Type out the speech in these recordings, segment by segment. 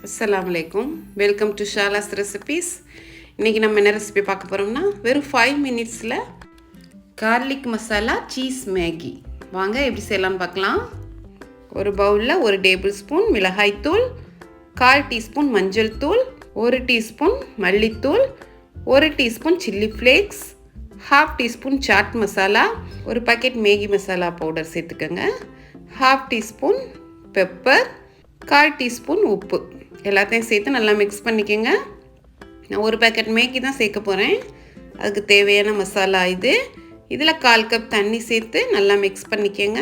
Assalamualaikum. Welcome to Shala's Recipes. இன்றைக்கி நம்ம என்ன ரெசிபி பார்க்க போகிறோம்னா வெறும் 5 மினிட்ஸில் கார்லிக் மசாலா சீஸ் மேகி. வாங்க எப்படி செய்யலாம்னு பார்க்கலாம். ஒரு பவுலில் 1 டேபிள் ஸ்பூன் மிளகாய்த்தூள், 1/4 டீஸ்பூன் மஞ்சள் தூள், 1 டீஸ்பூன் மல்லித்தூள், 1 teaspoon chilli flakes, 1/2 teaspoon chaat masala, ஒரு பாக்கெட் மேகி மசாலா பவுடர் சேர்த்துக்கோங்க, 1/2 டீஸ்பூன் பெப்பர், 1/4 டீஸ்பூன் உப்பு எல்லாத்தையும் சேர்த்து நல்லா மிக்ஸ் பண்ணிக்கோங்க. நான் ஒரு பேக்கெட் மேகி தான் சேர்க்க போகிறேன். அதுக்கு தேவையான மசாலா இதில் 1/4 கப் தண்ணி சேர்த்து நல்லா மிக்ஸ் பண்ணிக்கோங்க.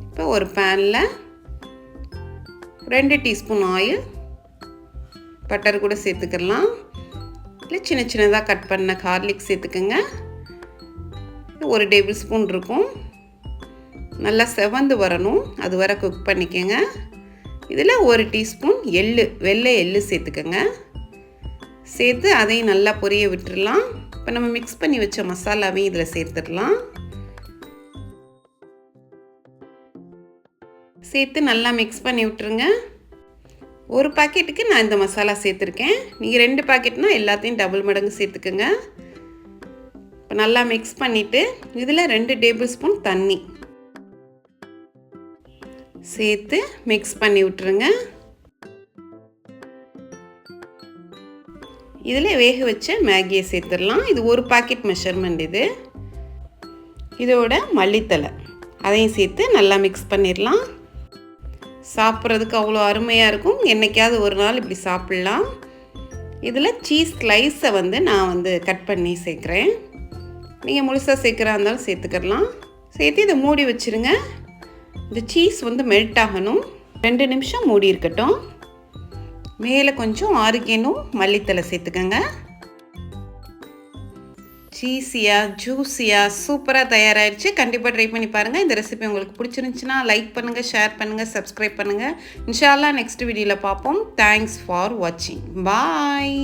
இப்போ ஒரு பேனில் 2 டீஸ்பூன் ஆயில், பட்டர் கூட சேர்த்துக்கலாம். இல்லை சின்ன சின்னதாக கட் பண்ண கார்லிக் சேர்த்துக்கோங்க. 1 டேபிள் ஸ்பூன் இருக்கும். நல்லா செவந்து வரணும், அது வரை குக் பண்ணிக்கோங்க. இதில் 1 டீஸ்பூன் வெள்ளை எள்ளு சேர்த்துக்கோங்க. சேர்த்து அதையும் நல்லா பொரிய விட்டுடலாம். இப்போ நம்ம மிக்ஸ் பண்ணி வச்ச மசாலாவையும் இதில் சேர்த்துடலாம். சேர்த்து நல்லா மிக்ஸ் பண்ணி விட்டுருங்க. ஒரு பாக்கெட்டுக்கு நான் இந்த மசாலா சேர்த்துருக்கேன். நீங்கள் 2 பாக்கெட்னால் எல்லாத்தையும் டபுள் மடங்கு சேர்த்துக்கோங்க. இப்போ நல்லா மிக்ஸ் பண்ணிவிட்டு இதில் 2 டேபிள் ஸ்பூன் தண்ணி சேர்த்து மிக்ஸ் பண்ணி விட்டுருங்க. இதில் வேக வச்ச மேகியை சேர்த்துடலாம். இது ஒரு பாக்கெட் மெஷர்மெண்ட். இதோட மல்லித்தலை அதையும் சேர்த்து நல்லா மிக்ஸ் பண்ணிடலாம். சாப்பிட்றதுக்கு அவ்வளோ அருமையாக இருக்கும். என்னைக்காவது ஒரு நாள் இப்படி சாப்பிட்லாம். இதில் சீஸ் ஸ்லைஸை நான் கட் பண்ணி சேர்க்குறேன். நீங்கள் முழுசாக சேர்க்குறா இருந்தாலும் சேர்த்துக்கலாம். சேர்த்து இதை மூடி வச்சுருங்க. இந்த சீஸ் மெல்ட் ஆகணும். 2 நிமிஷம் மூடி இருக்கட்டும். மேலே கொஞ்சம் ஆரிகேனும் மல்லித்தலை சேர்த்துக்கோங்க. சீஸியாக ஜூஸியாக சூப்பராக தயாராகிடுச்சு. கண்டிப்பாக ட்ரை பண்ணி பாருங்கள். இந்த ரெசிபி உங்களுக்கு பிடிச்சிருந்துச்சுன்னா லைக் பண்ணுங்கள், ஷேர் பண்ணுங்கள், சப்ஸ்கிரைப் பண்ணுங்கள். இன்ஷா அல்லாஹ் நெக்ஸ்ட் வீடியோவில் பார்ப்போம். தேங்க்ஸ் ஃபார் வாட்சிங். பாய்.